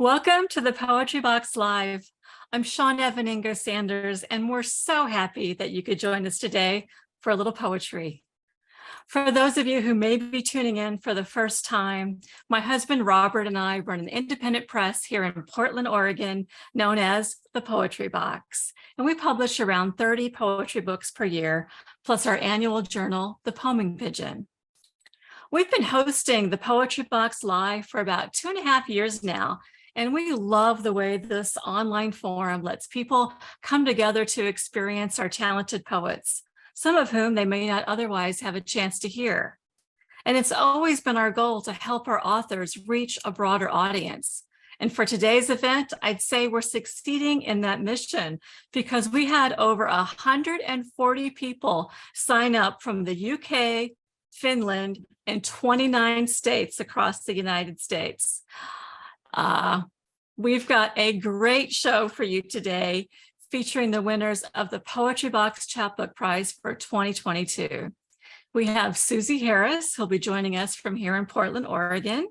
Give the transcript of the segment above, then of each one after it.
Welcome to the Poetry Box Live. I'm Shawn Aveningo Sanders, and we're so happy that you could join us today for a little poetry. For those of you who may be tuning in for the first time, my husband Robert and I run an independent press here in Portland, Oregon, known as the Poetry Box. And we publish around 30 poetry books per year, plus our annual journal, The Poeming Pigeon. We've been hosting the Poetry Box Live for about 2.5 years now, and we love the way this online forum lets people come together to experience our talented poets, some of whom they may not otherwise have a chance to hear. And it's always been our goal to help our authors reach a broader audience. And for today's event, I'd say we're succeeding in that mission because we had over 140 people sign up from the UK, Finland, and 29 states across the United States. We've got a great show for you today, featuring the winners of the Poetry Box Chapbook Prize for 2022. We have Suzy Harris, who'll be joining us from here in Portland, Oregon.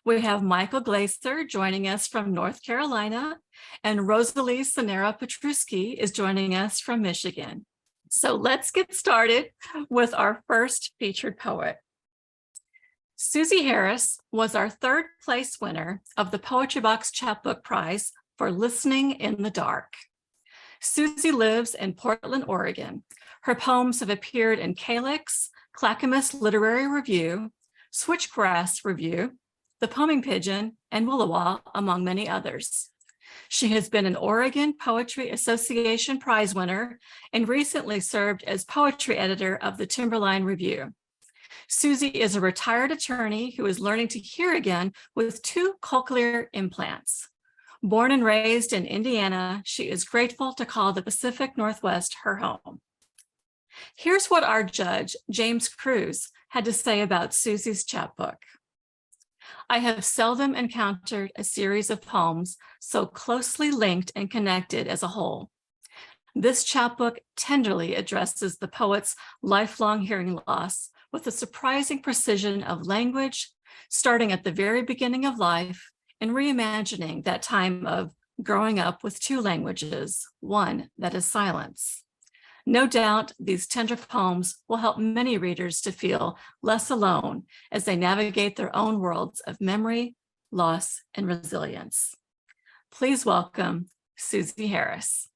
We have Michael Glaser joining us from North Carolina, and Rosalie Sanara Petrouske is joining us from Michigan. So let's get started with our first featured poet. Suzy Harris was our third place winner of the Poetry Box Chapbook Prize for Listening in the Dark. Suzy lives in Portland, Oregon. Her poems have appeared in Calyx, Clackamas Literary Review, Switchgrass Review, The Poeming Pigeon, and Willowa, among many others. She has been an Oregon Poetry Association Prize winner and recently served as poetry editor of the Timberline Review. Suzy is a retired attorney who is learning to hear again with 2 cochlear implants. Born and raised in Indiana, she is grateful to call the Pacific Northwest her home. Here's what our judge, James Cruz, had to say about Suzy's chapbook. I have seldom encountered a series of poems so closely linked and connected as a whole. This chapbook tenderly addresses the poet's lifelong hearing loss with a surprising precision of language, starting at the very beginning of life and reimagining that time of growing up with 2 languages, one that is silence. No doubt these tender poems will help many readers to feel less alone as they navigate their own worlds of memory, loss, and resilience. Please welcome Suzy Harris.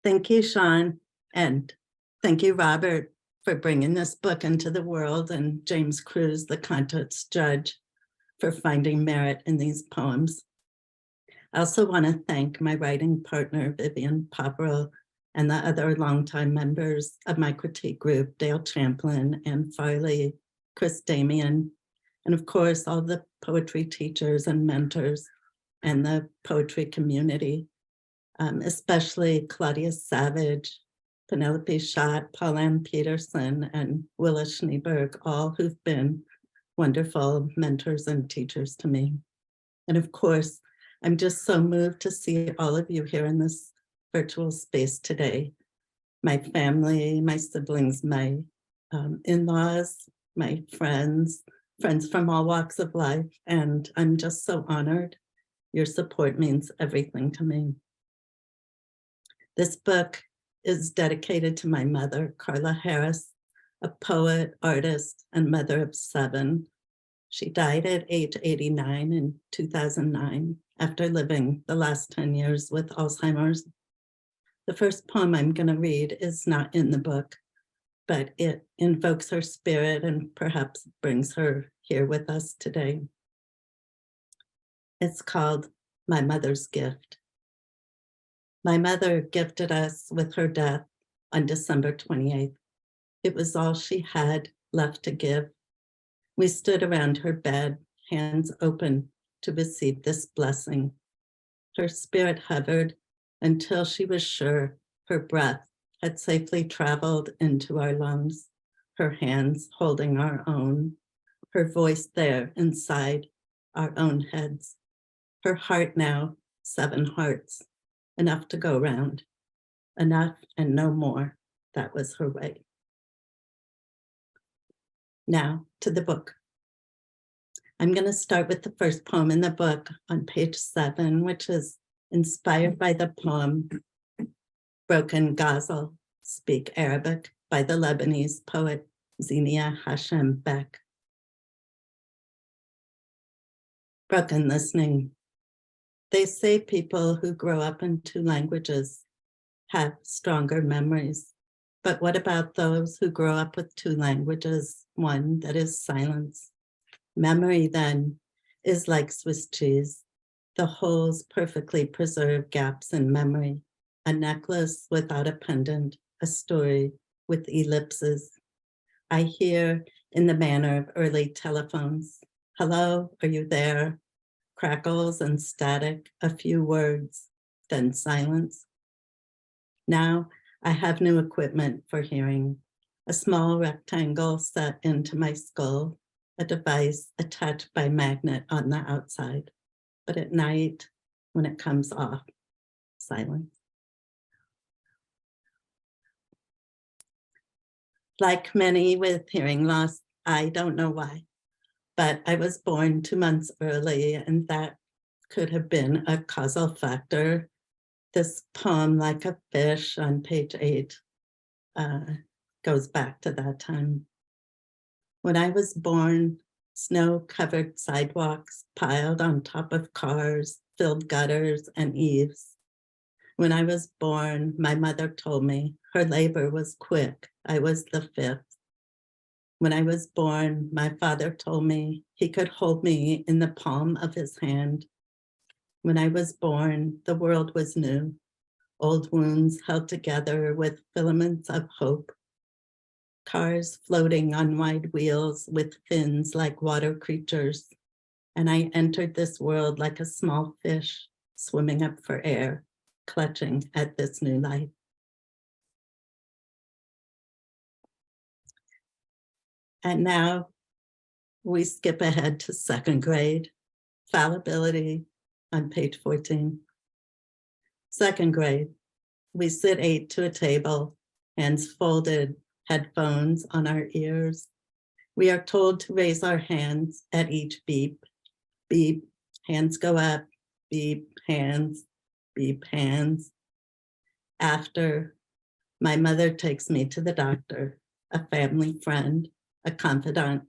Thank you, Shawn, and thank you, Robert, for bringing this book into the world, and James Cruz, the contest judge, for finding merit in these poems. I also want to thank my writing partner, Vivian Popperell, and the other longtime members of my critique group, Dale Champlin, Ann Farley, Chris Damian, and of course, all the poetry teachers and mentors and the poetry community. Especially Claudia Savage, Penelope Schott, Pauline Peterson, and Willa Schneeberg, all who've been wonderful mentors and teachers to me. And of course, I'm just so moved to see all of you here in this virtual space today. My family, my siblings, my in-laws, my friends from all walks of life, and I'm just so honored. Your support means everything to me. This book is dedicated to my mother, Carla Harris, a poet, artist, and mother of 7. She died at age 89 in 2009 after living the last 10 years with Alzheimer's. The first poem I'm going to read is not in the book, but it invokes her spirit and perhaps brings her here with us today. It's called My Mother's Gift. My mother gifted us with her death on December 28th. It was all she had left to give. We stood around her bed, hands open to receive this blessing. Her spirit hovered until she was sure her breath had safely traveled into our lungs, her hands holding our own, her voice there inside our own heads. Her heart now, 7 hearts. Enough to go round, enough and no more. That was her way. Now to the book. I'm going to start with the first poem in the book on page 7, which is inspired by the poem Broken Ghazal, Speak Arabic by the Lebanese poet Zinia Hashem Beck. Broken listening. They say people who grow up in 2 languages have stronger memories. But what about those who grow up with 2 languages, one that is silence? Memory then is like Swiss cheese. The holes perfectly preserve gaps in memory, a necklace without a pendant, a story with ellipses. I hear in the manner of early telephones, hello, are you there? Crackles and static, a few words, then silence. Now I have new equipment for hearing, a small rectangle set into my skull, a device attached by magnet on the outside. But at night, when it comes off, silence. Like many with hearing loss, I don't know why, but I was born 2 months early, and that could have been a causal factor. This poem, Like a Fish, on page 8, goes back to that time. When I was born, snow-covered sidewalks piled on top of cars, filled gutters and eaves. When I was born, my mother told me her labor was quick. I was the 5th. When I was born, my father told me he could hold me in the palm of his hand. When I was born, the world was new. Old wounds held together with filaments of hope. Cars floating on wide wheels with fins like water creatures. And I entered this world like a small fish swimming up for air, clutching at this new life. And now we skip ahead to 2nd grade, fallibility on page 14. 2nd grade, we sit 8 to a table, hands folded, headphones on our ears. We are told to raise our hands at each beep. Beep, hands go up, beep, hands, beep, hands. After, my mother takes me to the doctor, a family friend, a confidant.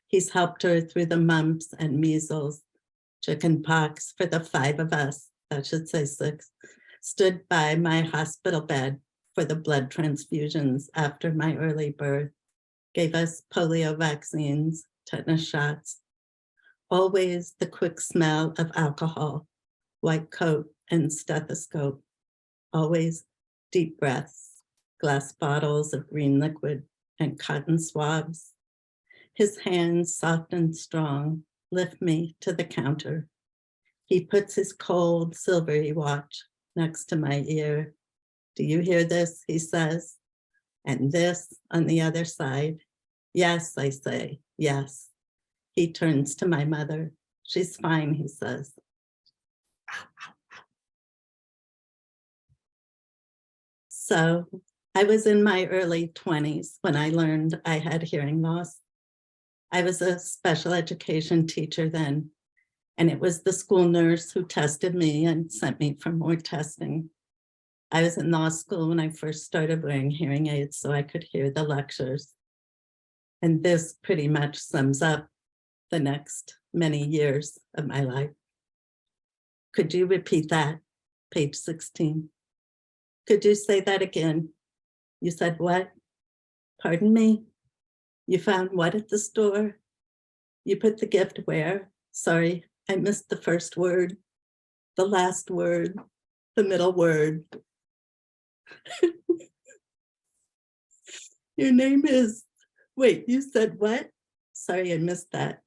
He's helped her through the mumps and measles, chicken pox for the 5 of us, that should say 6, stood by my hospital bed for the blood transfusions after my early birth, gave us polio vaccines, tetanus shots, always the quick smell of alcohol, white coat and stethoscope, always deep breaths, glass bottles of green liquid and cotton swabs. His hands, soft and strong, lift me to the counter. He puts his cold, silvery watch next to my ear. Do you hear this? He says. And this on the other side. Yes, I say, yes. He turns to my mother. She's fine, he says. So I was in my early 20s when I learned I had hearing loss. I was a special education teacher then, and it was the school nurse who tested me and sent me for more testing. I was in law school when I first started wearing hearing aids so I could hear the lectures. And this pretty much sums up the next many years of my life. Could you repeat that? Page 16. Could you say that again? You said what? Pardon me? You found what at the store? You put the gift where? Sorry, I missed the first word, the last word, the middle word. Your name is, wait, you said what? Sorry, I missed that.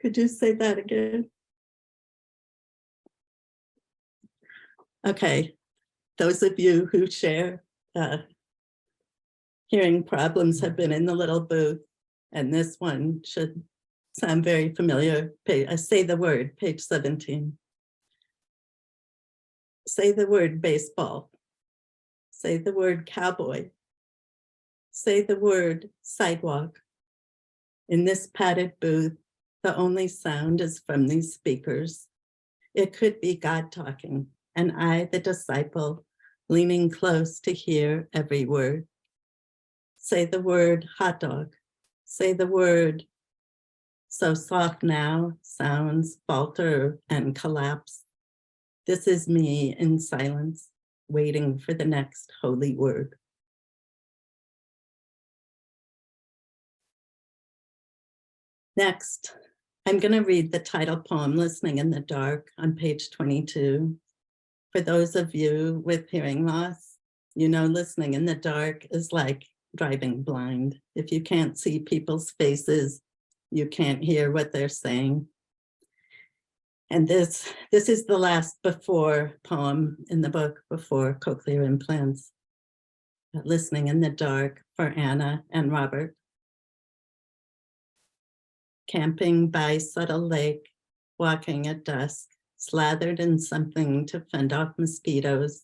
Could you say that again? Okay, those of you who share hearing problems have been in the little booth, and this one should sound very familiar. Say the word, page 17. Say the word baseball. Say the word cowboy. Say the word sidewalk. In this padded booth, the only sound is from these speakers. It could be God talking, and I, the disciple, leaning close to hear every word. Say the word hot dog. Say the word. So soft now, sounds falter and collapse. This is me in silence, waiting for the next holy word. Next, I'm going to read the title poem, Listening in the Dark, on page 22. For those of you with hearing loss, you know listening in the dark is like driving blind. If you can't see people's faces, you can't hear what they're saying. And this is the last before poem in the book, before cochlear implants. Listening in the dark for Anna and Robert. Camping by Subtle Lake, walking at dusk, slathered in something to fend off mosquitoes.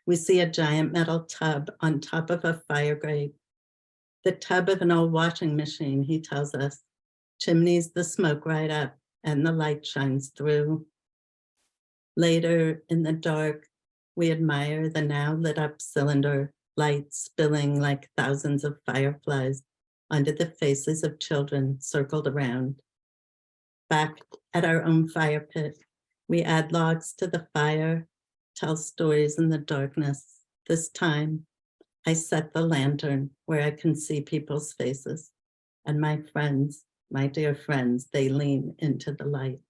We see a giant metal tub on top of a fire grate. The tub of an old washing machine, he tells us. Chimneys the smoke right up and the light shines through. Later in the dark, we admire the now lit up cylinder, light spilling like thousands of fireflies onto the faces of children circled around. Back at our own fire pit, we add logs to the fire, tell stories in the darkness. This time, I set the lantern where I can see people's faces, and my friends, my dear friends, they lean into the light.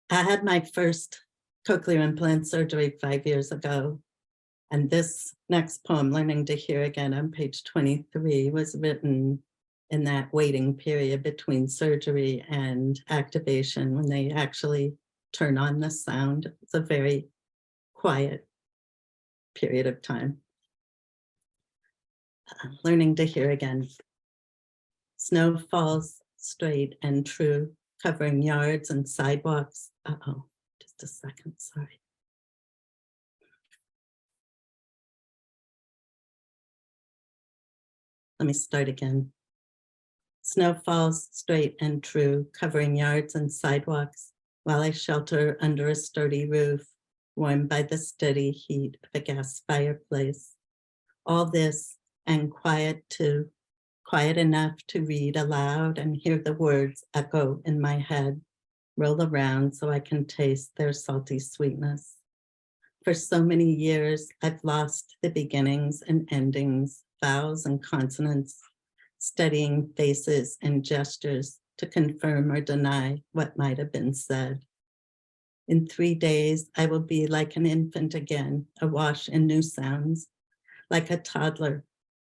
I had my first cochlear implant surgery 5 years ago. And this next poem, Learning to Hear Again, on page 23, was written in that waiting period between surgery and activation when they actually turn on the sound. It's a very quiet period of time. Learning to hear again. Snow falls straight and true, covering yards and sidewalks. Uh-oh, just a second, sorry. Let me start again. Snow falls straight and true, covering yards and sidewalks, while I shelter under a sturdy roof, warmed by the steady heat of a gas fireplace. All this, and quiet too, quiet enough to read aloud and hear the words echo in my head, roll around so I can taste their salty sweetness. For so many years, I've lost the beginnings and endings, vowels and consonants, studying faces and gestures to confirm or deny what might have been said. In 3 days, I will be like an infant again, awash in new sounds, like a toddler,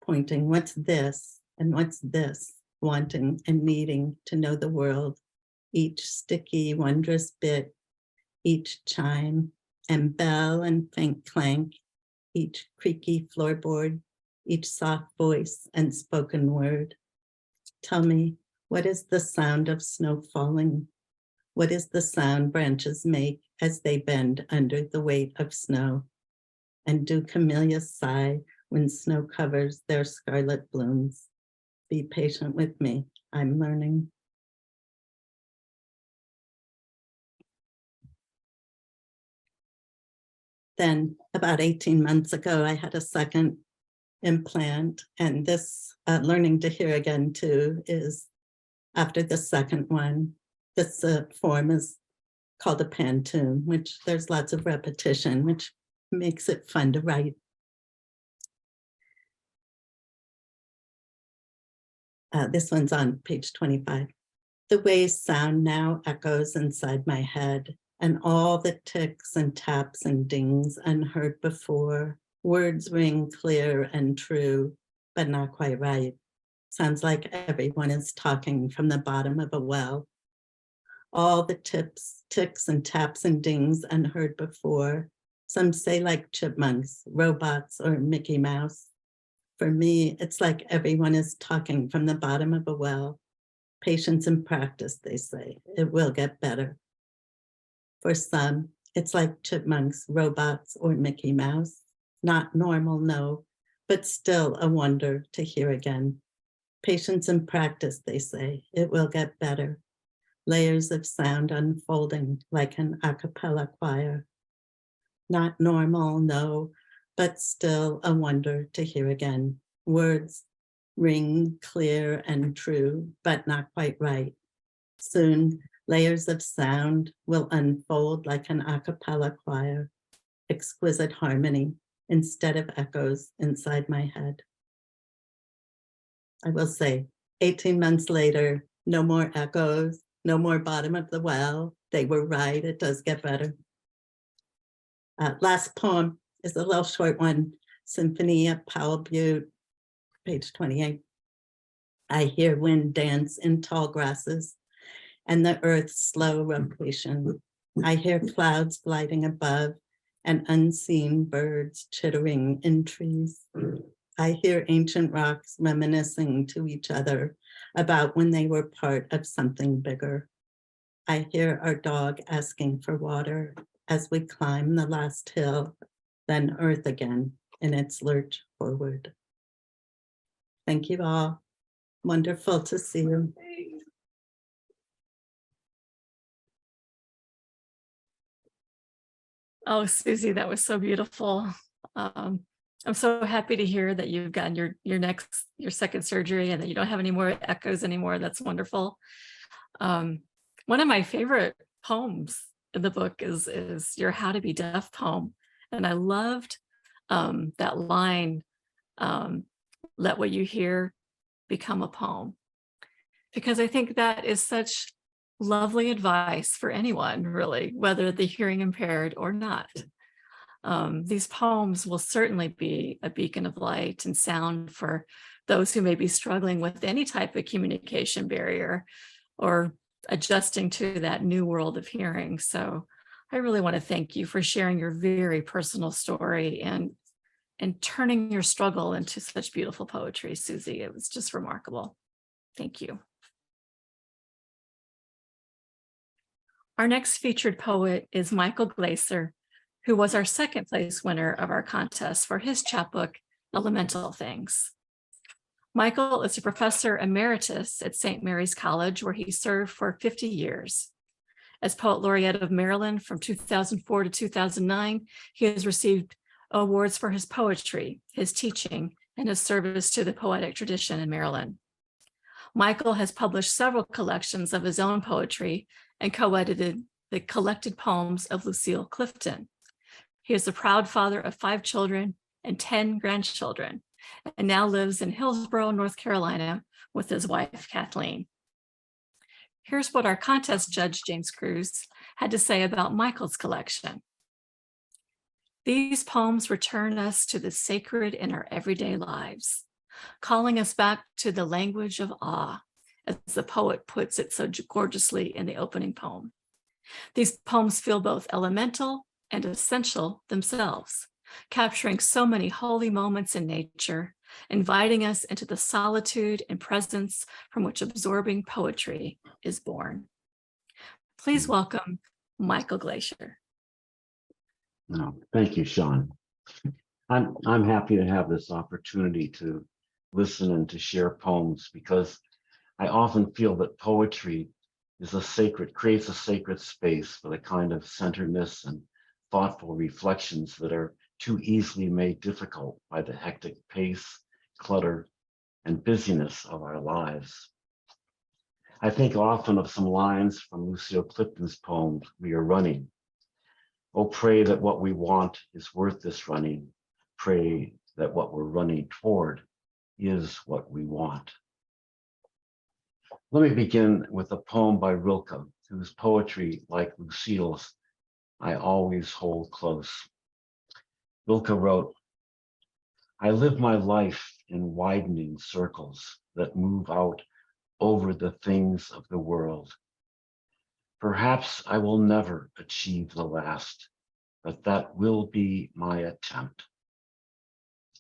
pointing what's this and what's this, wanting and needing to know the world, each sticky, wondrous bit, each chime and bell and faint clank, each creaky floorboard, each soft voice and spoken word. Tell me, what is the sound of snow falling? What is the sound branches make as they bend under the weight of snow? And do camellias sigh when snow covers their scarlet blooms? Be patient with me, I'm learning. Then about 18 months ago, I had a second implant, and this learning to hear again too is after the second one. This form is called a pantoum, which there's lots of repetition, which makes it fun to write. This one's on page 25. The way sound now echoes inside my head, and all the ticks and taps and dings unheard before. Words ring clear and true, but not quite right. Sounds like everyone is talking from the bottom of a well. All the ticks and taps and dings unheard before. Some say like chipmunks, robots, or Mickey Mouse. For me, it's like everyone is talking from the bottom of a well. Patience and practice, they say. It will get better. For some, it's like chipmunks, robots, or Mickey Mouse. Not normal, no, but still a wonder to hear again. Patience and practice, they say, it will get better. Layers of sound unfolding like an a cappella choir. Not normal, no, but still a wonder to hear again. Words ring clear and true, but not quite right. Soon, layers of sound will unfold like an a cappella choir. Exquisite harmony instead of echoes inside my head. I will say, 18 months later, no more echoes, no more bottom of the well. They were right, it does get better. Last poem is a little short one, Symphony of Powell Butte, page 28. I hear wind dance in tall grasses and the earth's slow rotation. I hear clouds gliding above and unseen birds chittering in trees. I hear ancient rocks reminiscing to each other about when they were part of something bigger. I hear our dog asking for water as we climb the last hill, then earth again in its lurch forward. Thank you all. Wonderful to see you. Oh, Suzy, that was so beautiful. I'm so happy to hear that you've gotten your second surgery and that you don't have any more echoes anymore. That's wonderful. One of my favorite poems in the book is your How to Be Deaf poem. And I loved that line, let what you hear become a poem. Because I think that is such lovely advice for anyone, really, whether they're hearing impaired or not. These poems will certainly be a beacon of light and sound for those who may be struggling with any type of communication barrier or adjusting to that new world of hearing. So I really want to thank you for sharing your very personal story and turning your struggle into such beautiful poetry, Suzy. It was just remarkable. Thank you. Our next featured poet is Michael Glaser, who was our second place winner of our contest for his chapbook, Elemental Things. Michael is a professor emeritus at St. Mary's College, where he served for 50 years. As Poet Laureate of Maryland from 2004 to 2009, he has received awards for his poetry, his teaching, and his service to the poetic tradition in Maryland. Michael has published several collections of his own poetry and co-edited the collected poems of Lucille Clifton. He is the proud father of 5 children and 10 grandchildren, and now lives in Hillsborough, North Carolina, with his wife, Kathleen. Here's what our contest judge, James Cruz, had to say about Michael's collection. These poems return us to the sacred in our everyday lives, calling us back to the language of awe, as the poet puts it so gorgeously in the opening poem. These poems feel both elemental and essential themselves, capturing so many holy moments in nature, inviting us into the solitude and presence from which absorbing poetry is born. Please welcome Michael Glaser. No, thank you, Shawn. I'm happy to have this opportunity to listen and to share poems, because I often feel that poetry is creates a sacred space for the kind of centeredness and thoughtful reflections that are too easily made difficult by the hectic pace, clutter, and busyness of our lives. I think often of some lines from Lucille Clifton's poem, We Are Running. Oh, pray that what we want is worth this running. Pray that what we're running toward is what we want. Let me begin with a poem by Rilke, whose poetry, like Lucille's, I always hold close. Rilke wrote, I live my life in widening circles that move out over the things of the world. Perhaps I will never achieve the last, but that will be my attempt.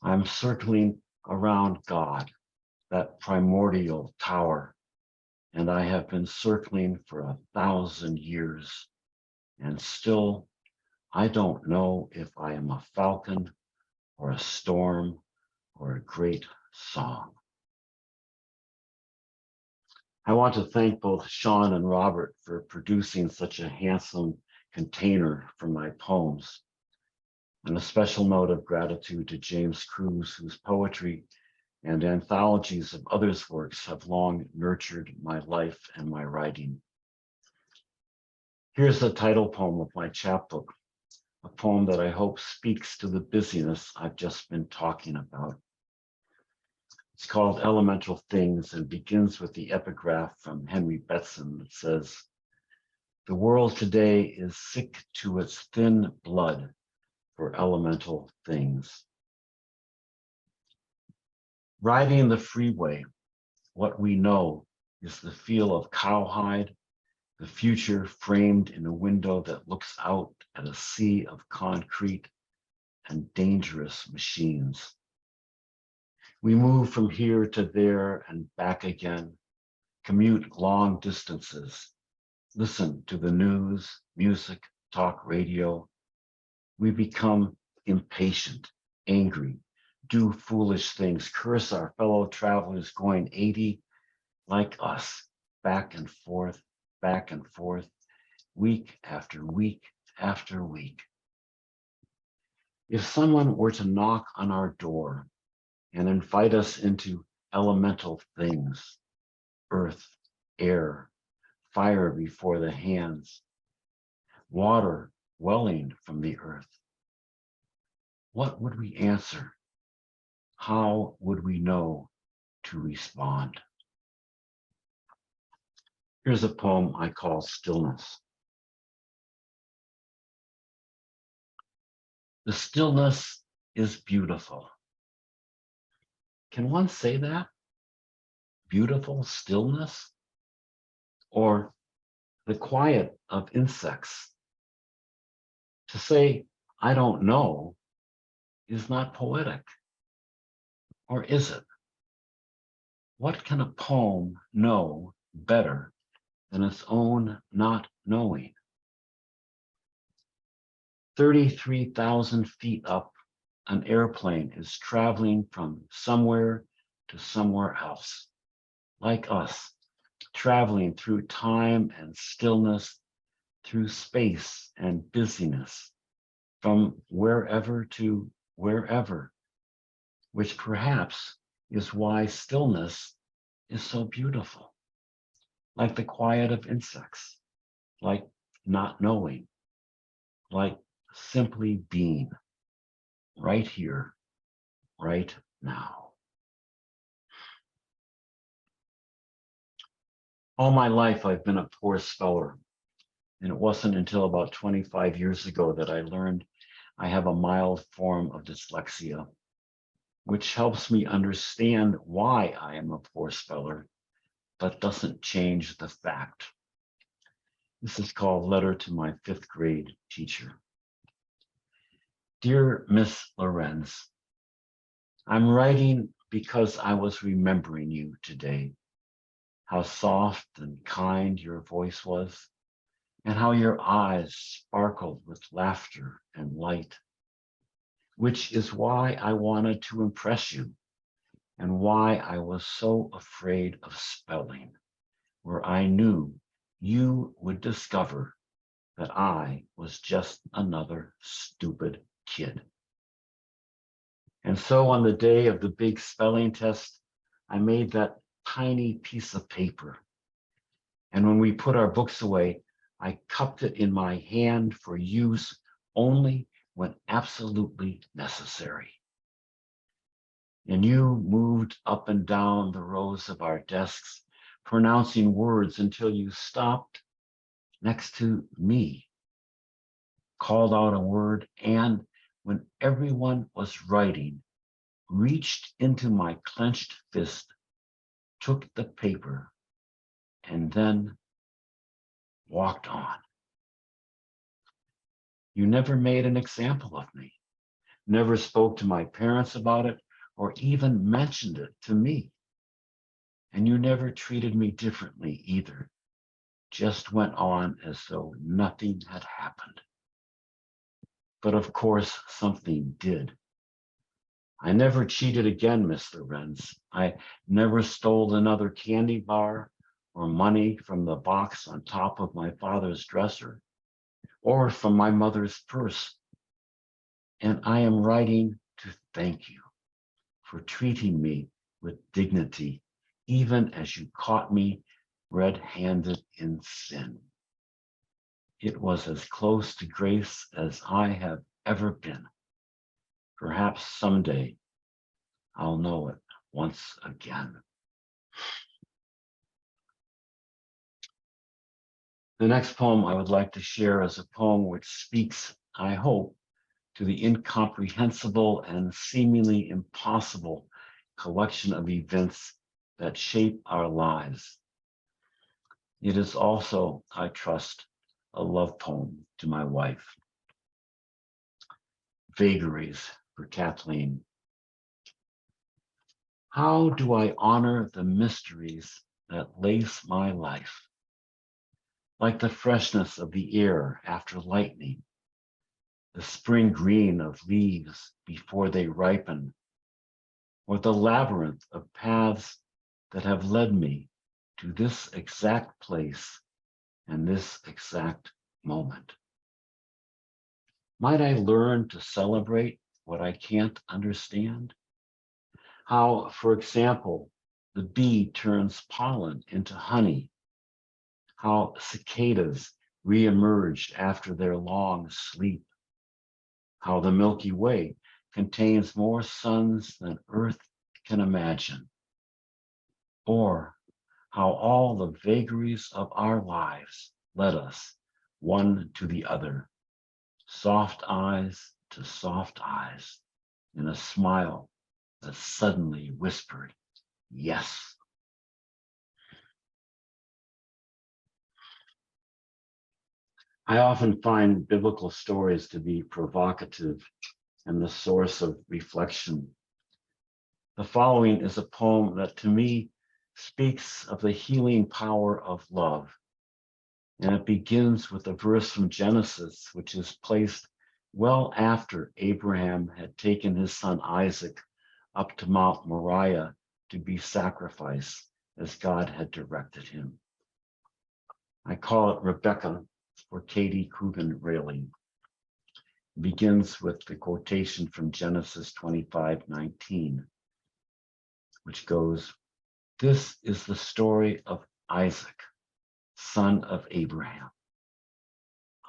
I'm circling around God, that primordial tower, and I have been circling for 1,000 years, and still I don't know if I am a falcon or a storm or a great song. I want to thank both Shawn and Robert for producing such a handsome container for my poems, and a special note of gratitude to James Cruz, whose poetry and anthologies of others' works have long nurtured my life and my writing. Here's the title poem of my chapbook, a poem that I hope speaks to the busyness I've just been talking about. It's called Elemental Things and begins with the epigraph from Henry Betson that says, "The world today is sick to its thin blood for elemental things." Riding the freeway, what we know is the feel of cowhide, the future framed in a window that looks out at a sea of concrete and dangerous machines. We move from here to there and back again, commute long distances, listen to the news, music, talk radio. We become impatient, angry, do foolish things, curse our fellow travelers going 80 like us, back and forth, week after week after week. If someone were to knock on our door and invite us into elemental things, earth, air, fire before the hands, water welling from the earth, what would we answer? How would we know to respond? Here's a poem I call Stillness. The stillness is beautiful. Can one say that? Beautiful stillness? Or the quiet of insects? To say, I don't know, is not poetic. Or is it? What can a poem know better than its own not knowing? 33,000 feet up, an airplane is traveling from somewhere to somewhere else, like us, traveling through time and stillness, through space and busyness, from wherever to wherever, which perhaps is why stillness is so beautiful, like the quiet of insects, like not knowing, like simply being right here, right now. All my life, I've been a poor speller, and it wasn't until about 25 years ago that I learned I have a mild form of dyslexia, which helps me understand why I am a poor speller, but doesn't change the fact. This is called Letter to My 5th grade teacher. Dear Miss Lorenz, I'm writing because I was remembering you today, how soft and kind your voice was, and how your eyes sparkled with laughter and light, which is why I wanted to impress you and why I was so afraid of spelling, where I knew you would discover that I was just another stupid kid. And so on the day of the big spelling test, I made that tiny piece of paper. And when we put our books away, I cupped it in my hand for use only when absolutely necessary. And you moved up and down the rows of our desks, pronouncing words until you stopped next to me, called out a word, and when everyone was writing, reached into my clenched fist, took the paper, and then walked on. You never made an example of me, never spoke to my parents about it, or even mentioned it to me. And you never treated me differently either, just went on as though nothing had happened. But of course, something did. I never cheated again, Miss Lorenz. I never stole another candy bar or money from the box on top of my father's dresser or from my mother's purse. And I am writing to thank you for treating me with dignity, even as you caught me red-handed in sin. It was as close to grace as I have ever been. Perhaps someday I'll know it once again. The next poem I would like to share is a poem which speaks, I hope, to the incomprehensible and seemingly impossible collection of events that shape our lives. It is also, I trust, a love poem to my wife. Vagaries for Kathleen. How do I honor the mysteries that lace my life? Like the freshness of the air after lightning, the spring green of leaves before they ripen, or the labyrinth of paths that have led me to this exact place and this exact moment. Might I learn to celebrate what I can't understand? How, for example, the bee turns pollen into honey, how cicadas reemerge after their long sleep, how the Milky Way contains more suns than Earth can imagine, or how all the vagaries of our lives led us one to the other, soft eyes to soft eyes, in a smile that suddenly whispered, yes. I often find biblical stories to be provocative and the source of reflection. The following is a poem that to me speaks of the healing power of love. And it begins with a verse from Genesis, which is placed well after Abraham had taken his son Isaac up to Mount Moriah to be sacrificed as God had directed him. I call it Rebecca for Katie Coogan Rayleigh. It begins with the quotation from Genesis 25:19, which goes, "This is the story of Isaac, son of Abraham.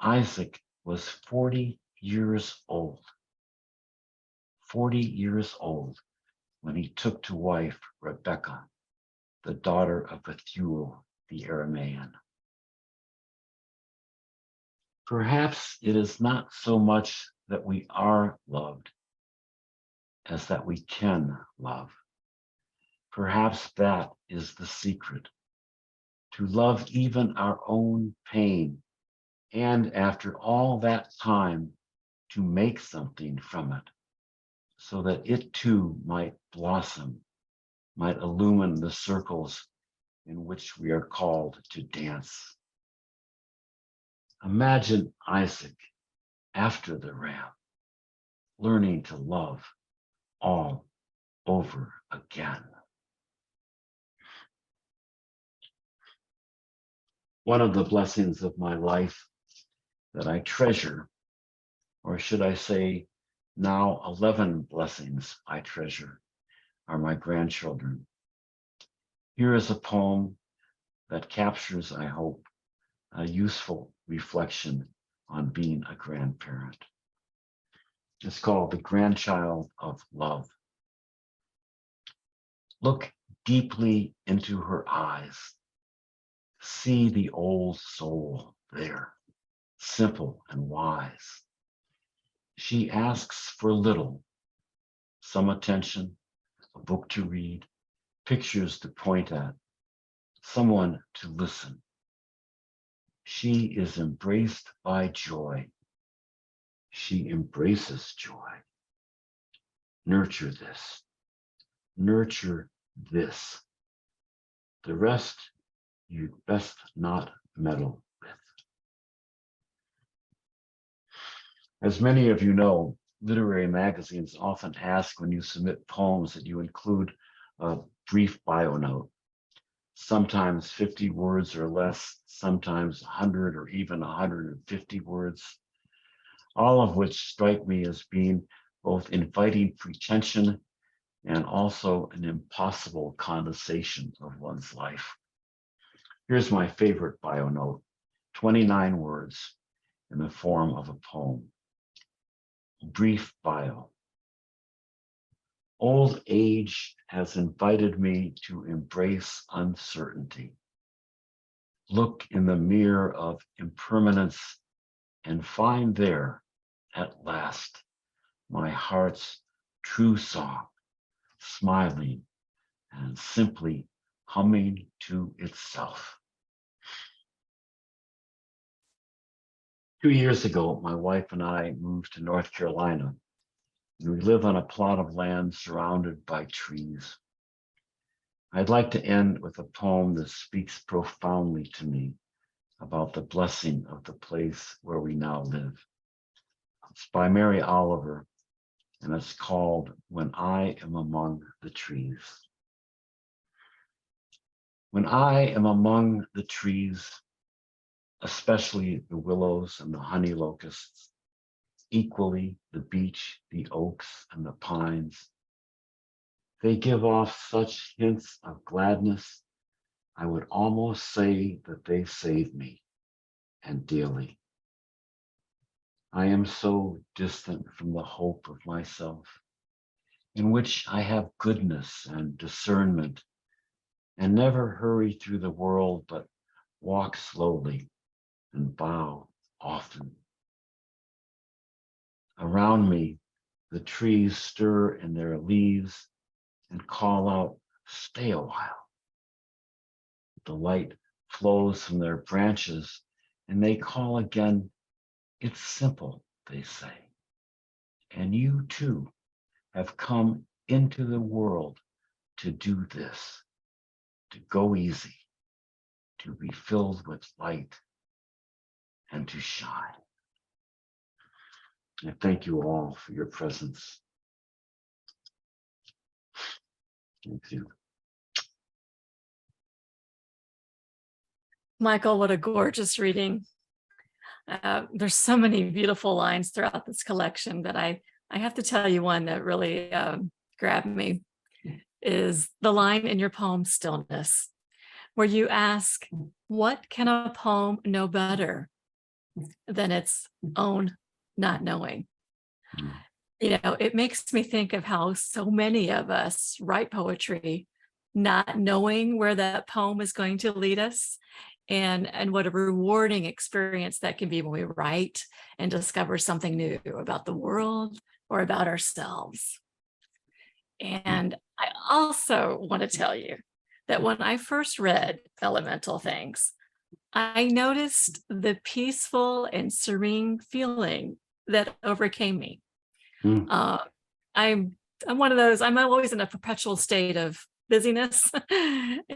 Isaac was 40 years old, 40 years old when he took to wife Rebekah, the daughter of Bethuel the Aramean." Perhaps it is not so much that we are loved as that we can love. Perhaps that is the secret, to love even our own pain, and after all that time, to make something from it, so that it too might blossom, might illumine the circles in which we are called to dance. Imagine Isaac after the ram, learning to love all over again. One of the blessings of my life that I treasure, or should I say now 11 blessings I treasure, are my grandchildren. Here is a poem that captures, I hope, a useful reflection on being a grandparent. It's called The Grandchild of Love. Look deeply into her eyes. See the old soul there, simple and wise. She asks for little, some attention, a book to read, pictures to point at, someone to listen. She is embraced by joy. She embraces joy. Nurture this. Nurture this. The rest you'd best not meddle with. As many of you know, literary magazines often ask when you submit poems that you include a brief bio note, sometimes 50 words or less, sometimes 100 or even 150 words, all of which strike me as being both inviting pretension and also an impossible condensation of one's life. Here's my favorite bio note, 29 words in the form of a poem. Brief bio. Old age has invited me to embrace uncertainty. Look in the mirror of impermanence and find there, at last, my heart's true song, smiling and simply humming to itself. 2 years ago, my wife and I moved to North Carolina, and we live on a plot of land surrounded by trees. I'd like to end with a poem that speaks profoundly to me about the blessing of the place where we now live. It's by Mary Oliver, and it's called When I Am Among the Trees. When I am among the trees, especially the willows and the honey locusts, equally the beech, the oaks, and the pines, they give off such hints of gladness, I would almost say that they save me, and dearly. I am so distant from the hope of myself, in which I have goodness and discernment, and never hurry through the world, but walk slowly and bow often. Around me, the trees stir in their leaves and call out, stay a while. The light flows from their branches and they call again, it's simple, they say. And you too have come into the world to do this, to go easy, to be filled with light and to shine. I thank you all for your presence. Thank you. Michael, what a gorgeous reading. There's so many beautiful lines throughout this collection, but I have to tell you one that really grabbed me is the line in your poem, Stillness, where you ask, what can a poem know better than its own not knowing? You know, it makes me think of how so many of us write poetry not knowing where that poem is going to lead us, and what a rewarding experience that can be when we write and discover something new about the world or about ourselves. And I also want to tell you that when I first read Elemental Things, I noticed the peaceful and serene feeling that overcame me. I'm one of those, I'm always in a perpetual state of busyness.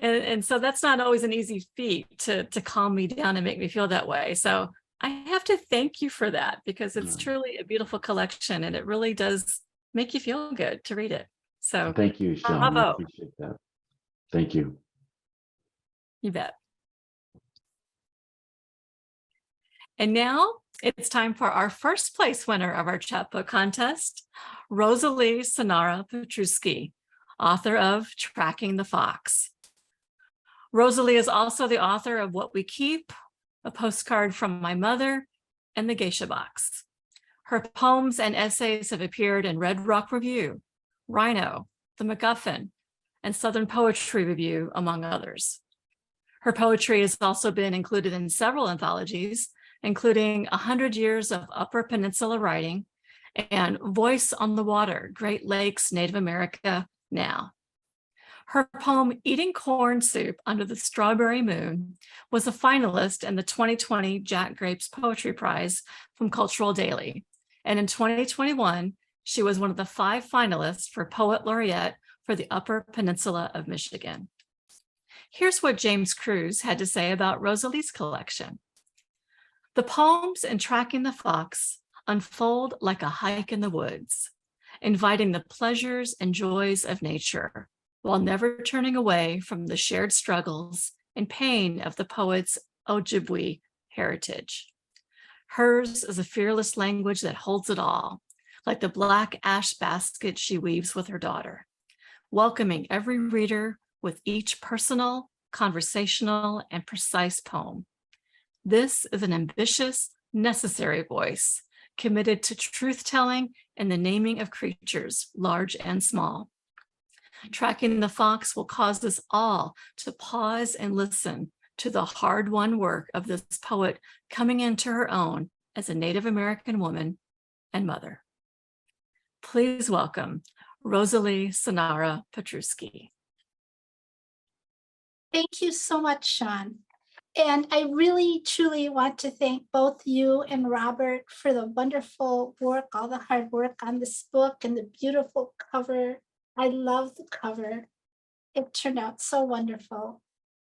and so that's not always an easy feat to calm me down and make me feel that way. So I have to thank you for that, because it's truly a beautiful collection and it really does make you feel good to read it. So thank you, Shawn. I bravo. appreciate that. Thank you. You bet. And now it's time for our first place winner of our Chapbook Contest, Rosalie Sanara Petrouske, author of Tracking the Fox. Rosalie is also the author of What We Keep, A Postcard from My Mother, and the Geisha Box. Her poems and essays have appeared in Red Rock Review, Rhino, the MacGuffin, and Southern Poetry Review, among others. Her poetry has also been included in several anthologies, including 100 Years of Upper Peninsula Writing and Voice on the Water, Great Lakes, Native America Now. Her poem, Eating Corn Soup Under the Strawberry Moon, was a finalist in the 2020 Jack Grapes Poetry Prize from Cultural Daily. And in 2021, she was one of the 5 finalists for Poet Laureate for the Upper Peninsula of Michigan. Here's what James Cruz had to say about Rosalie's collection. The poems in Tracking the Fox unfold like a hike in the woods, inviting the pleasures and joys of nature, while never turning away from the shared struggles and pain of the poet's Ojibwe heritage. Hers is a fearless language that holds it all, like the black ash basket she weaves with her daughter, welcoming every reader with each personal, conversational, and precise poem. This is an ambitious, necessary voice, committed to truth-telling and the naming of creatures, large and small. Tracking the Fox will cause us all to pause and listen to the hard-won work of this poet coming into her own as a Native American woman and mother. Please welcome Rosalie Sanara Petrouske. Thank you so much, Shawn. And I really, truly want to thank both you and Robert for the wonderful work, all the hard work on this book and the beautiful cover. I love the cover. It turned out so wonderful.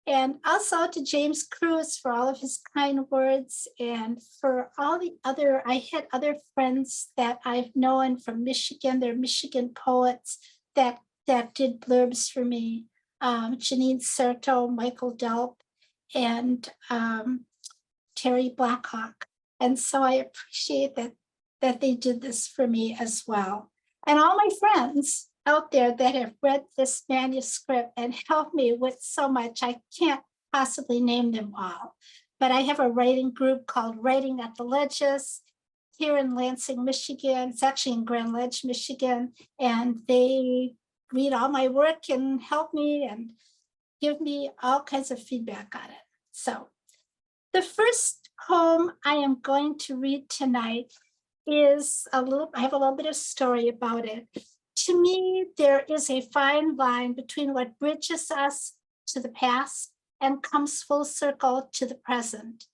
And also to James Cruz for all of his kind words, and for all the other, I had other friends that I've known from Michigan, they're Michigan poets that did blurbs for me. Janine Serto, Michael Delp, and Terry Blackhawk. And so I appreciate that they did this for me as well. And all my friends out there that have read this manuscript and helped me with so much, I can't possibly name them all. But I have a writing group called Writing at the Ledges here in Lansing, Michigan. It's actually in Grand Ledge, Michigan. And they read all my work and help me and give me all kinds of feedback on it. So the first poem I am going to read tonight is I have a little bit of story about it. To me, there is a fine line between what bridges us to the past and comes full circle to the present.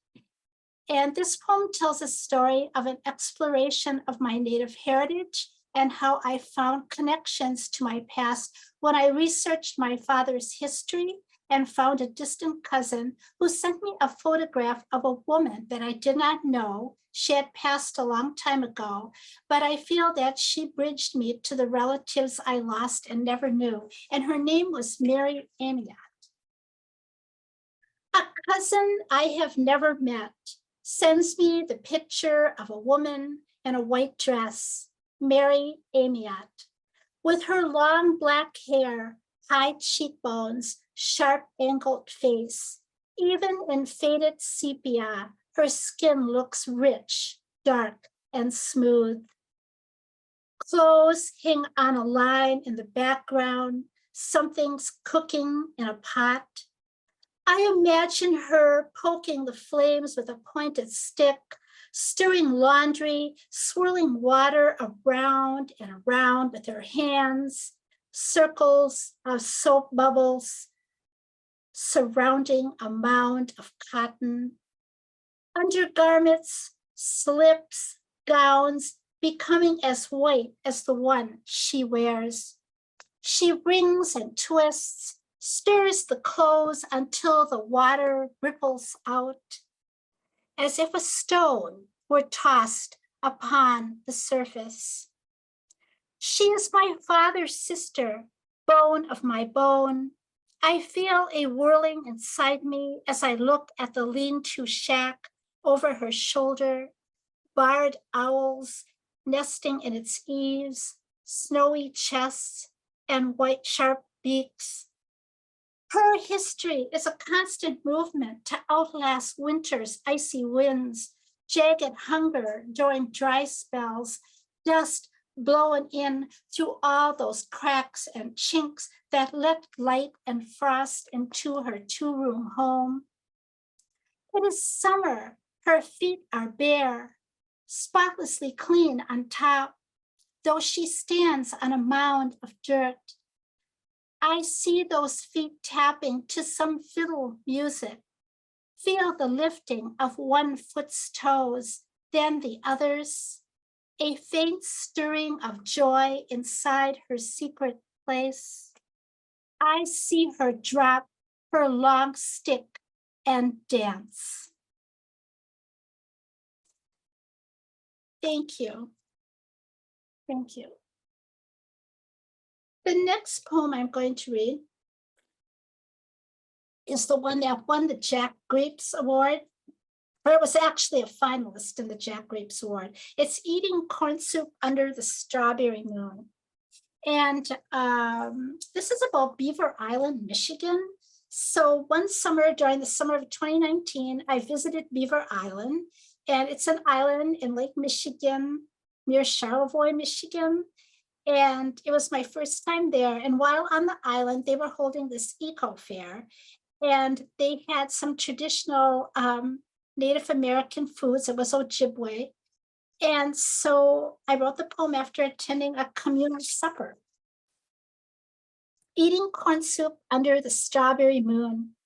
And this poem tells a story of an exploration of my Native heritage and how I found connections to my past when I researched my father's history and found a distant cousin who sent me a photograph of a woman that I did not know. She had passed a long time ago, but I feel that she bridged me to the relatives I lost and never knew, and her name was Mary Amiot. A cousin I have never met sends me the picture of a woman in a white dress, Mary Amiot, with her long black hair, high cheekbones, sharp angled face. Even in faded sepia, her skin looks rich, dark, and smooth. Clothes hang on a line in the background. Something's cooking in a pot. I imagine her poking the flames with a pointed stick, stirring laundry, swirling water around and around with her hands, circles of soap bubbles surrounding a mound of cotton. Undergarments, slips, gowns, becoming as white as the one she wears. She wrings and twists, stirs the clothes until the water ripples out, as if a stone were tossed upon the surface. She is my father's sister, bone of my bone. I feel a whirling inside me as I look at the lean-to shack over her shoulder, barred owls nesting in its eaves, snowy chests, and white sharp beaks. Her history is a constant movement to outlast winter's icy winds, jagged hunger during dry spells, dust blowing in through all those cracks and chinks that let light and frost into her two-room home. It is summer, her feet are bare, spotlessly clean on top, though she stands on a mound of dirt. I see those feet tapping to some fiddle music, feel the lifting of one foot's toes, then the others, a faint stirring of joy inside her secret place. I see her drop her long stick and dance. Thank you. Thank you. The next poem I'm going to read is the one that won the Jack Grapes Award, or it was actually a finalist in the Jack Grapes Award. It's Eating Corn Soup Under the Strawberry Moon. And this is about Beaver Island, Michigan. So one summer, during the summer of 2019, I visited Beaver Island, and it's an island in Lake Michigan near Charlevoix, Michigan. And it was my first time there. And while on the island, they were holding this eco fair, and they had some traditional Native American foods. It was Ojibwe. And so I wrote the poem after attending a communal supper. Eating corn soup under the strawberry moon.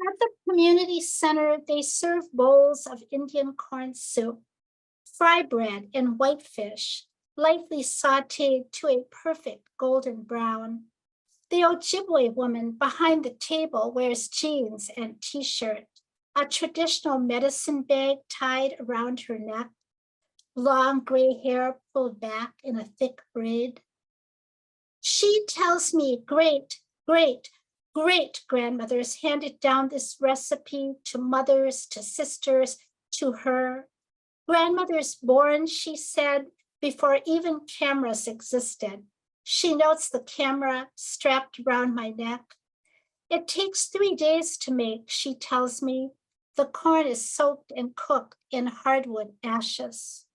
At the community center, they serve bowls of Indian corn soup, fry bread, and whitefish, lightly sauteed to a perfect golden brown. The Ojibwe woman behind the table wears jeans and t-shirt, a traditional medicine bag tied around her neck, long gray hair pulled back in a thick braid. She tells me great grandmothers handed down this recipe to mothers, to sisters, to her. Grandmothers born, she said, before even cameras existed. She notes the camera strapped around my neck. It takes 3 days to make, she tells me. The corn is soaked and cooked in hardwood ashes.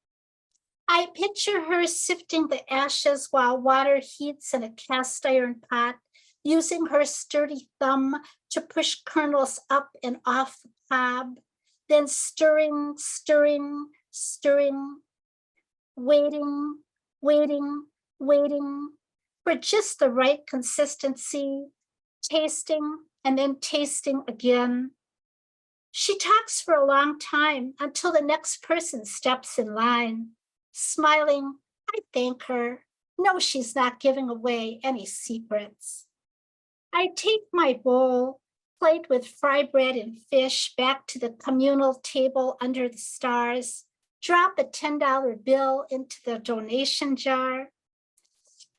I picture her sifting the ashes while water heats in a cast iron pot, using her sturdy thumb to push kernels up and off the cob, then stirring, waiting for just the right consistency, tasting and then tasting again. She talks for a long time until the next person steps in line. Smiling, I thank her. No, she's not giving away any secrets. I take my bowl, plate with fry bread and fish, back to the communal table under the stars, drop a $10 bill into the donation jar.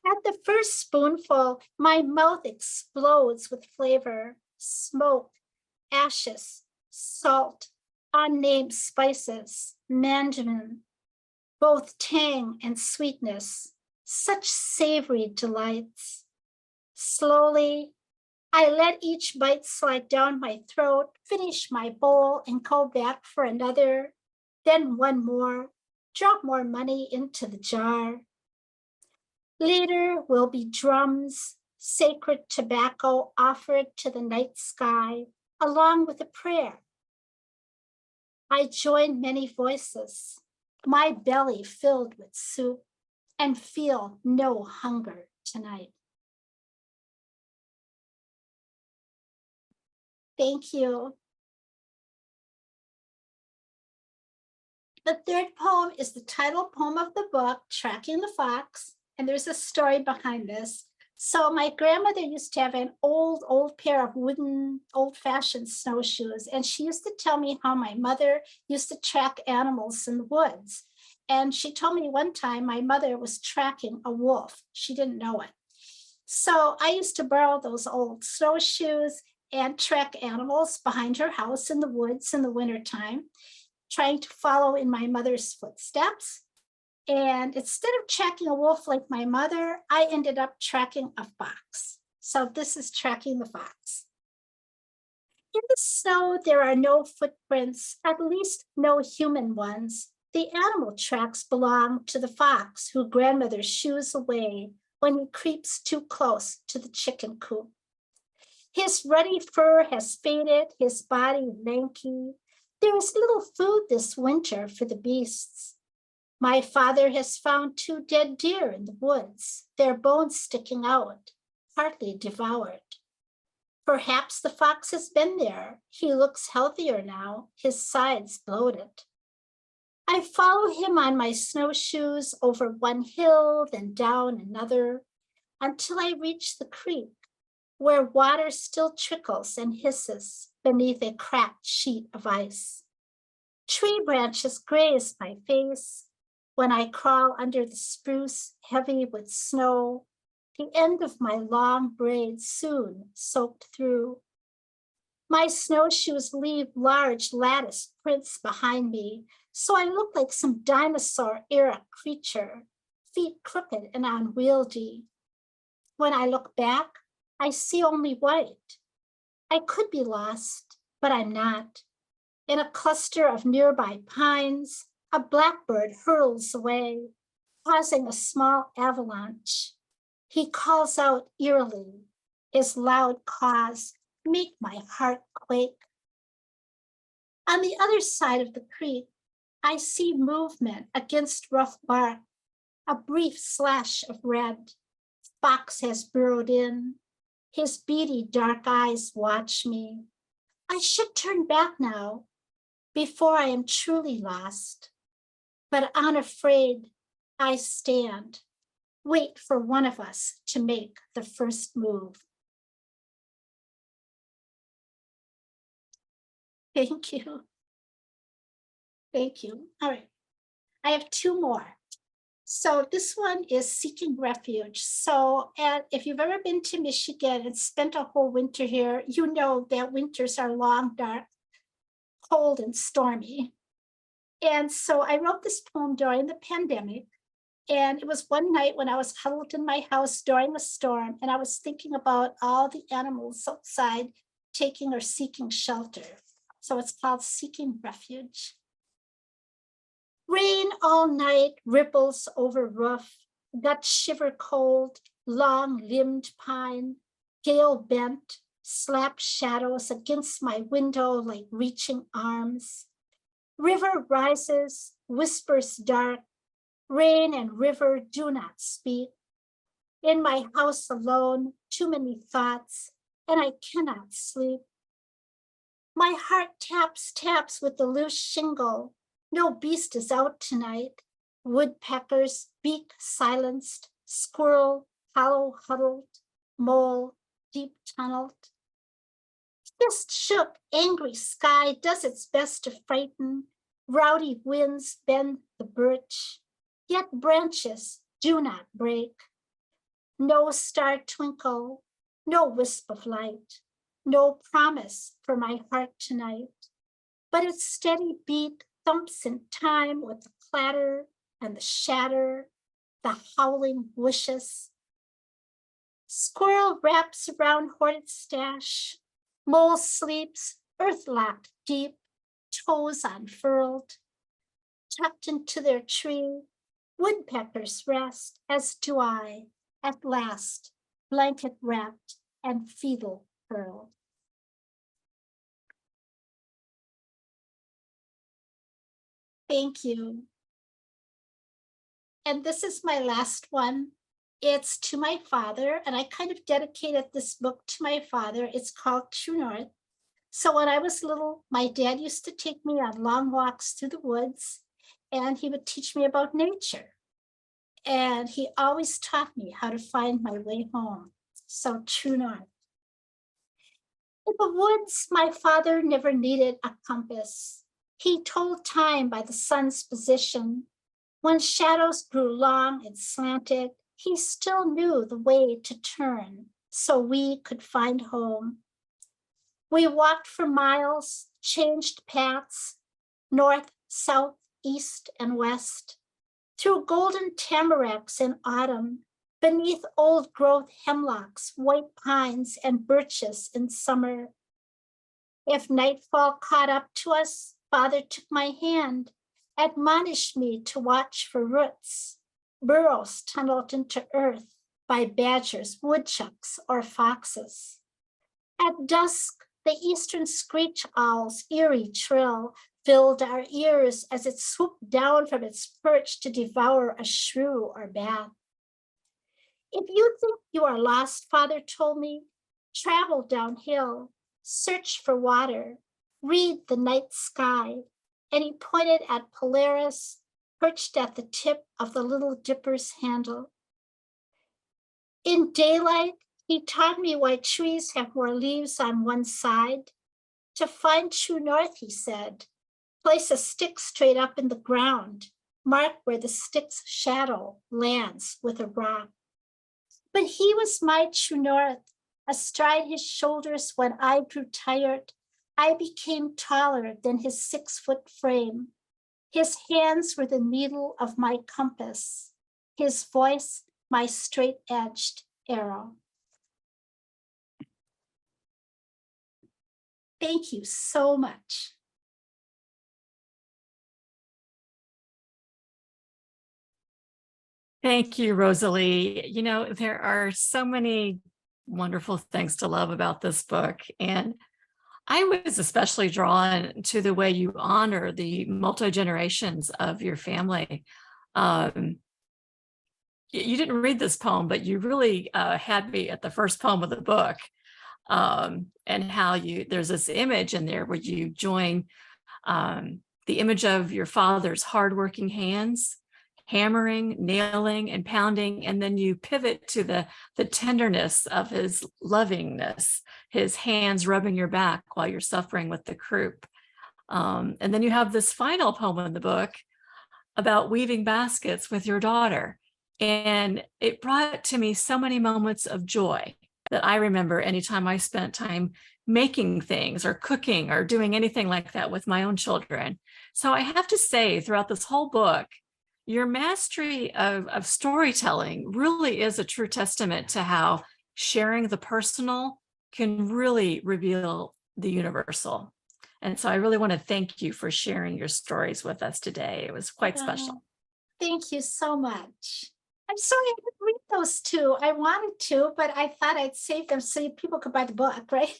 At the first spoonful, my mouth explodes with flavor, smoke, ashes, salt, unnamed spices, mandarin, both tang and sweetness, such savory delights. Slowly, I let each bite slide down my throat, finish my bowl, and go back for another, then one more, drop more money into the jar. Later will be drums, sacred tobacco offered to the night sky, along with a prayer. I join many voices, my belly filled with soup, and feel no hunger tonight. Thank you. The third poem is the title poem of the book, Tracking the Fox, and there's a story behind this. So my grandmother used to have an old pair of wooden, old-fashioned snowshoes, and she used to tell me how my mother used to track animals in the woods. And she told me one time my mother was tracking a wolf. She didn't know it. So I used to borrow those old snowshoes and track animals behind her house in the woods in the wintertime, trying to follow in my mother's footsteps. And instead of tracking a wolf like my mother, I ended up tracking a fox. So this is Tracking the Fox. In the snow, there are no footprints, at least no human ones. The animal tracks belong to the fox who grandmother shoos away when he creeps too close to the chicken coop. His ruddy fur has faded, his body lanky. There is little food this winter for the beasts. My father has found 2 dead deer in the woods, their bones sticking out, partly devoured. Perhaps the fox has been there. He looks healthier now, his sides bloated. I follow him on my snowshoes over one hill, then down another, until I reach the creek, where water still trickles and hisses beneath a cracked sheet of ice. Tree branches graze my face. When I crawl under the spruce heavy with snow, the end of my long braids soon soaked through. My snowshoes leave large lattice prints behind me, so I look like some dinosaur-era creature, feet crooked and unwieldy. When I look back, I see only white. I could be lost, but I'm not. In a cluster of nearby pines, a blackbird hurls away, causing a small avalanche. He calls out eerily. His loud caws make my heart quake. On the other side of the creek, I see movement against rough bark, a brief slash of red. Fox has burrowed in. His beady dark eyes watch me. I should turn back now before I am truly lost. But unafraid, I stand, wait for one of us to make the first move. Thank you. Thank you. All right. I have two more. So this one is Seeking Refuge. So and if you've ever been to Michigan and spent a whole winter here, you know that winters are long, dark, cold, and stormy. And so I wrote this poem during the pandemic. And it was one night when I was huddled in my house during a storm, and I was thinking about all the animals outside taking or seeking shelter. So it's called Seeking Refuge. Rain all night ripples over roof, gut shiver cold, long-limbed pine, gale bent, slap shadows against my window like reaching arms. River rises, whispers dark, rain and river do not speak. In my house alone, too many thoughts, and I cannot sleep. My heart taps with the loose shingle. No beast is out tonight. Woodpeckers, beak silenced, squirrel, hollow huddled, mole, deep tunneled. Fist shook, angry sky does its best to frighten. Rowdy winds bend the birch, yet branches do not break. No star twinkle, no wisp of light, no promise for my heart tonight. But its steady beat thumps in time with the clatter and the shatter, the howling wishes. Squirrel wraps around hoarded stash. Mole sleeps, earth locked deep, toes unfurled. Tucked into their tree, woodpeckers rest, as do I, at last, blanket wrapped and fetal curled. Thank you. And this is my last one. It's to my father, and I kind of dedicated this book to my father. It's called True North. So when I was little, my dad used to take me on long walks through the woods, and he would teach me about nature. And he always taught me how to find my way home. So True North. In the woods, my father never needed a compass. He told time by the sun's position. When shadows grew long and slanted, he still knew the way to turn so we could find home. We walked for miles, changed paths, north, south, east, and west, through golden tamaracks in autumn, beneath old growth hemlocks, white pines, and birches in summer. If nightfall caught up to us, Father took my hand, admonished me to watch for roots, burrows tunneled into earth by badgers, woodchucks, or foxes. At dusk, the eastern screech owl's eerie trill filled our ears as it swooped down from its perch to devour a shrew or bat. If you think you are lost, Father told me, travel downhill, search for water, read the night sky, and he pointed at Polaris, perched at the tip of the Little Dipper's handle. In daylight, he taught me why trees have more leaves on one side. To find true north, he said, place a stick straight up in the ground, mark where the stick's shadow lands with a rock. But he was my true north, astride his shoulders when I grew tired. I became taller than his 6-foot frame. His hands were the needle of my compass, his voice my straight-edged arrow. Thank you so much. Thank you, Rosalie. You know, there are so many wonderful things to love about this book. And I was especially drawn to the way you honor the multi-generations of your family. You didn't read this poem, but you really had me at the first poem of the book. And how there's this image in there where you join the image of your father's hardworking hands, hammering, nailing, and pounding, and then you pivot to the tenderness of his lovingness, his hands rubbing your back while you're suffering with the croup. And then you have this final poem in the book about weaving baskets with your daughter. And it brought to me so many moments of joy that I remember anytime I spent time making things or cooking or doing anything like that with my own children. So I have to say, throughout this whole book, your mastery of storytelling really is a true testament to how sharing the personal can really reveal the universal. And so I really want to thank you for sharing your stories with us today. It was quite special. Thank you so much. I'm sorry I didn't read those two. I wanted to, but I thought I'd save them so people could buy the book, right?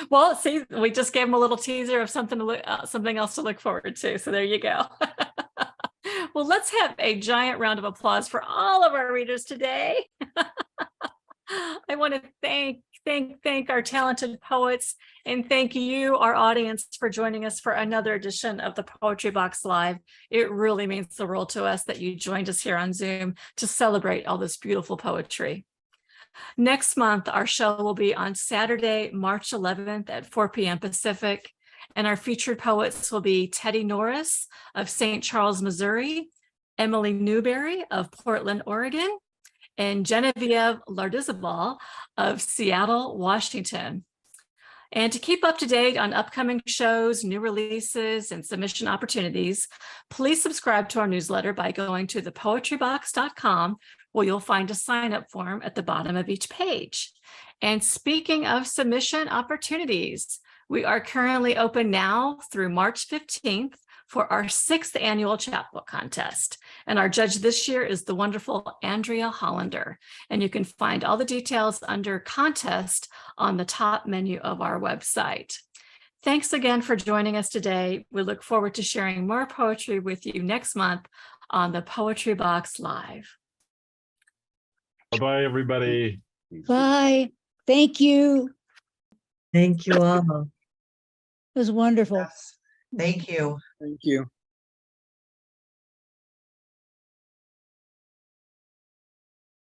Well, see, we just gave them a little teaser of something else to look forward to. So there you go. Well, let's have a giant round of applause for all of our readers today. I want to thank our talented poets, and thank you, our audience, for joining us for another edition of the Poetry Box Live. It really means the world to us that you joined us here on Zoom to celebrate all this beautiful poetry. Next month, our show will be on Saturday, March 11th at 4 p.m. Pacific, and our featured poets will be Teddy Norris of St. Charles, Missouri, Emily Newberry of Portland, Oregon, and Genevieve Lardizabal of Seattle, Washington. And to keep up to date on upcoming shows, new releases, and submission opportunities, please subscribe to our newsletter by going to thepoetrybox.com, where you'll find a sign-up form at the bottom of each page. And speaking of submission opportunities, we are currently open now through March 15th for our 6th annual Chapbook Contest. And our judge this year is the wonderful Andrea Hollander. And you can find all the details under contest on the top menu of our website. Thanks again for joining us today. We look forward to sharing more poetry with you next month on the Poetry Box Live. Bye-bye, everybody. Bye. Thank you. Thank you all. It was wonderful. Yes. Thank you. Thank you.